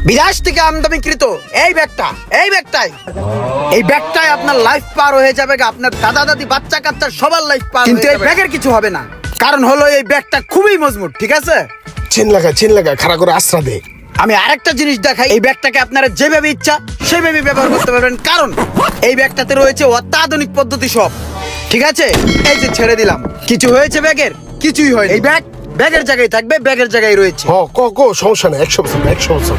বিদেশ থেকে আমদানিকৃত এই ব্যাগটাই আপনার লাইফ পার হয়ে যাবে, আপনার দাদা দাদি বাচ্চা কাচ্চা সবার লাইফ পার। কিন্তু এই ব্যাগের কিছু হবে না, কারণ হলো এই ব্যাগটা খুবই মজবুত। ঠিক আছে, চিন লাগা খাড়া করে আশ্রা দে। আমি আরেকটা জিনিস দেখাই, এই ব্যাগটাকে আপনারা যেভাবে ইচ্ছা সেভাবে ব্যবহার করতে পারবেন, কারণ এই ব্যাগটাতে রয়েছে অত্যাধুনিক পদ্ধতি সব। ঠিক আছে, এই যে ছেড়ে দিলাম, কিছু হয়েছে ব্যাগের? কিছুই হয়। এই ব্যাগের জায়গায় থাকবে, ব্যাগের জায়গায় রয়েছে। সমস্যা নেই, 100%।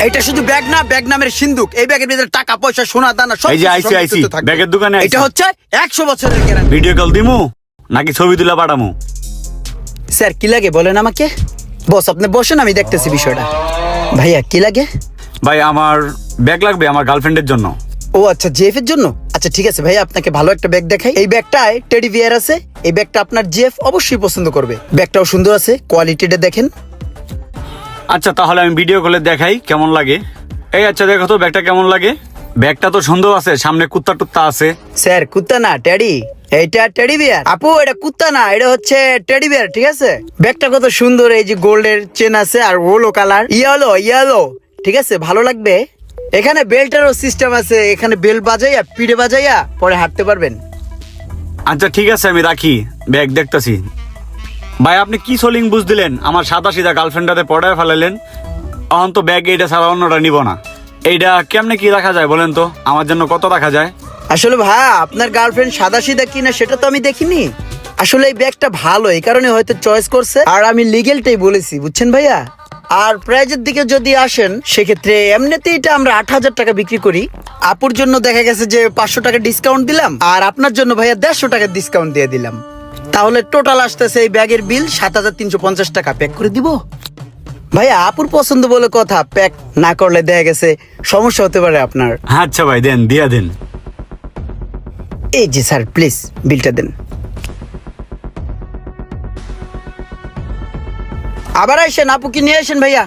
এটা শুধু ব্যাগ না, ব্যাগ নামের সিন্ধুক। এই ব্যাগের ভিতরে টাকা পয়সা সোনা দানা সব এই যে আইসি ব্যাগের দোকানে এটা হচ্ছে 100 বছরের গ্যারান্টি। ভিডিও কল দিমু নাকি ছবি তুলা পাঠামু? স্যার কি লাগে বলেন আমাকে। বস আপনি বসেন, আমি দেখতেছি বিষয়টা। ভাইয়া কি লাগে? ভাই আমার ব্যাগ লাগবে আমার গার্লফ্রেন্ডের জন্য। ও আচ্ছা, জিএফ এর জন্য। আচ্ছা ঠিক আছে ভাইয়া, আপনাকে ভালো একটা ব্যাগ দেখাই। এই ব্যাগটায় টেডি বিয়ার আছে। এই ব্যাগটা আপনার জিএফ অবশ্যই পছন্দ করবে। ব্যাগটাও সুন্দর আছে, কোয়ালিটিটা দেখেন। আচ্ছা তাহলে আমি ভিডিও কলে দেখাই কেমন লাগে। এই আচ্ছা দেখো তো ব্যাগটা কেমন লাগে। ব্যাগটা তো সুন্দর আছে, সামনে কুত্তা টুত্তা আছে। স্যার কুত্তা না, টেডি। এইটা টেডি বিয়ার। আপু এটা কুত্তা না, এটা হচ্ছে টেডি বিয়ার। ঠিক আছে, ব্যাগটা কত সুন্দর, এই যে গোল্ডের চেন আছে আর ওলো কালার, ইয়েলো। ঠিক আছে, ভালো লাগবে। এখানে বেল্টেরও সিস্টেম আছে, এখানে বেল্ট বাজাইয়া পিঠে বাজাইয়া পরে হাঁটতে পারবেন। আচ্ছা ঠিক আছে আমি রাখি, ব্যাগ দেখতেছি। ভাই আপনি কি সোলিং বুঝ দিলেন, আমার সাদা সিধা গার্লফ্রেন্ডাতে পড়ায় ফেলাইলেন। এখন তো ব্যাগ এইটা ছাড়া অন্যটা নিব না। এইটা কেমনে কি রাখা যায় বলেন তো, আমার জন্য কত রাখা যায়? আসলে ভাই আপনার গার্লফ্রেন্ড সাদা সিধা কিনা সেটা তো আমি দেখিনি। আসলে এই ব্যাগটা ভালো, এই কারণে হয়তো চয়েস করছে, আর আমি লিগেলটাই বলেছি, বুঝছেন ভাইয়া। আর প্রাইজের দিকে যদি আসেন, সেক্ষেত্রে এমনিতেই এটা আমরা 8,000 টাকা বিক্রি করি। আপুর জন্য দেখা গেছে যে 500 টাকা ডিসকাউন্ট দিলাম, আর আপনার জন্য ভাইয়া 150 টাকা ডিসকাউন্ট দিয়ে দিলাম। তাহলে টোটাল আসতেছে এই ব্যাগের বিল 7,350 টাকা। প্যাক করে দিব ভাইয়া, আপুর পছন্দ বলে কথা, প্যাক না করলে দেখা গেছে সমস্যা হতে পারে আপনার। আচ্ছা ভাই দেন, দিয়া দেন। এই যে স্যার প্লিজ বিলটা দেন। আবার আসেন, আপুকে নিয়ে আসেন ভাইয়া।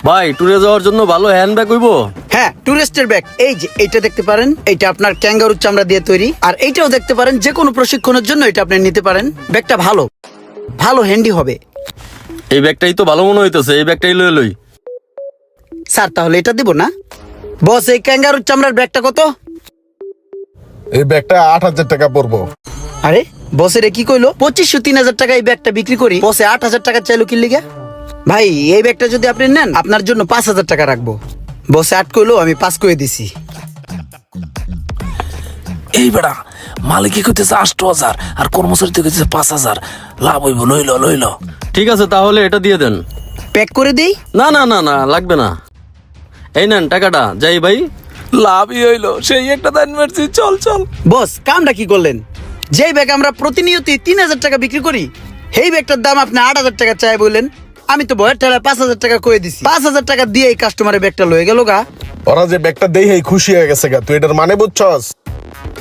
ভাই ট্যুরে যাওয়ার জন্য ভালো হ্যান্ডব্যাগ হইবো? হ্যাঁ, টুরিস্টের ব্যাগ। এই যে এইটা দেখতে পারেন, এটা আপনার ক্যাঙ্গারুর চামড়া দিয়ে তৈরি। আর এইটাও দেখতে পারেন, যে কোনো প্রশিক্ষণের জন্য এটা আপনি নিতে পারেন। ব্যাগটা ভালো হ্যান্ডি হবে। এই ব্যাগটাই তো ভালো মনে হইতেছে, এই ব্যাগটাই লই। স্যার তাহলে এটা দিব না? বস এই ক্যাঙ্গারুর চামড়ার ব্যাগটা কত? এই ব্যাগটা 8,000 টাকা পড়বো। আরে বসের কি কইলো? 2,500-3,000 টাকা এই ব্যাগটা বিক্রি করি, বসে 8,000 টাকা চাইলো কি লিগা? ভাই এই ব্যাগটা যদি আপনি নেন, আপনার জন্য 5,000 টাকা রাখবো। বসে 8 কইলো, আমি 5 করে দিছি। এই বেড়া মালিকই কইতেছে 8,000 আর কর্মচারী কইতেছে 5,000, লাভ হইব। লইল ঠিক আছে তাহলে এটা দিয়ে দেন। প্যাক করে দেই? না লাগবে না। এই নেন টাকাটা, যাই ভাই। লাভই হইলো, সেই একটা দান মারছি। চল বস কামটা কি করলেন? যেই ব্যাগ আমরা প্রতিনিয়তই 3,000 টাকা বিক্রি করি, সেই ব্যাগটার দাম আপনি 8,000 টাকা চাই বললেন। আমি তো ভয়ের ঠেলায় 5,000 টাকা করে দিছি। 5,000 টাকা দিয়ে এই কাস্টমারের ব্যাগটা লয়ে গেল গা। ওরা যে ব্যাগটা দেই খুশি হয়ে গেছে গা, তুই এটার মানে বুঝছস?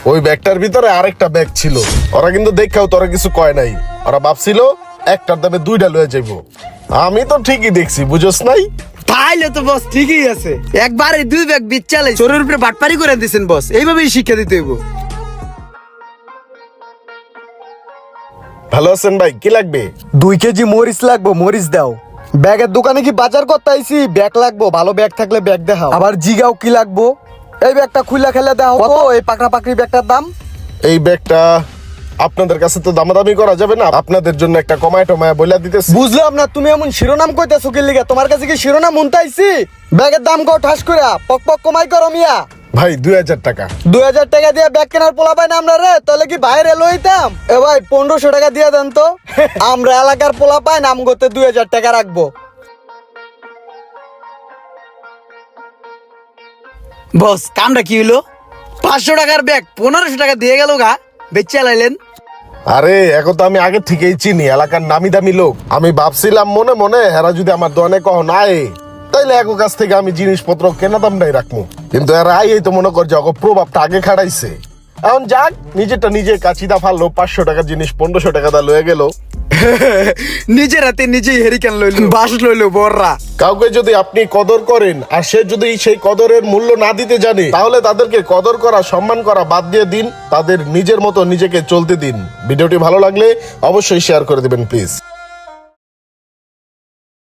ওই ব্যাগটার ভিতরে আরেকটা ব্যাগ ছিল। ওরা কিন্তু দেখাও তোরা কিছু কয় নাই, ওরা ভাবছিল একটার দামে 2টা লয়ে যাইবো। আমি তো ঠিকই দেখছি, বুঝছস নাই? তাইলে তো বস ঠিকই আছে, একবারে 2 ব্যাগ বিচ্চালে শরীরের উপরে বাটপারি করে দিয়েছেন বস। এইভাবেই শিক্ষা দিতে হইব। ভালো আছেন ভাই, কি লাগবে? 2 কেজি মরিচ লাগবো, মরিচ দাও। ব্যাগের দোকানে কি বাজার করতে আইছি? ব্যাগ লাগবো, ভালো ব্যাগ থাকলে ব্যাগ দেখাও। আবার জিগাও কি লাগবো? এই ব্যাগটা খুইলা খেলে দাও। কত এই পাকড়া পাকড়ি ব্যাগটার দাম? এই ব্যাগটা আপনাদের কাছে তো দামাদামি করা যাবে না, আপনাদের জন্য একটা কমায় টমায় বইলা দিতেছি। বুঝলাম না, তুমি এমন শিরোনাম কইতাছো কি লিগা? তোমার কাছে কি শিরোনাম উনতাইছি? ব্যাগের দাম কও ঠাস করে, পক কমাই করো মিয়া। ভাই 2,000 টাকা। 2,000 টাকা দিয়ে ব্যাগ কেনার পোলা পাই না আমরা রে? তাহলে কি বাইরে লইতাম? এ ভাই 1,500 টাকা দিয়ে দেন তো। আমরা এলাকার পোলা পাই, নাম করতে 2,000 টাকা রাখবো। বস কামটা কি হইলো? 500 টাকার ব্যাগ 1,500 টাকা দিয়ে গেল গা, বেচে লাইলেন। আরে এখন তো আমি আগে থেকেই চিনি, এলাকার নামি দামি লোক। আমি ভাবছিলাম মনে মনে এরা যদি আমার দোকানে কহ নাই, তাইলে এক কাছ থেকে আমি জিনিসপত্র কেনা দামটাই রাখবো। কিন্তু এরা এই তো মনে কর যে প্রভাবটা আগে খাড়াইছে। এখন যাক, নিজেরটা নিজে কাছিদা ফাললো, 500 টাকার জিনিস 1,500 টাকা দা লয়ে গেল। নিজের হাতে নিজেই হেরিকেন লইলো, বাস লইলো বড়রা। কাউকে যদি আপনি কদর করেন আর সে যদি সেই কদরের মূল্য না দিতে জানে, তাহলে তাদেরকে কদর করা, সম্মান করা বাদ দিয়ে দিন, তাদের নিজের মতো নিজেকে চলতে দিন। ভিডিওটি ভালো লাগলে অবশ্যই শেয়ার করে দিবেন প্লিজ।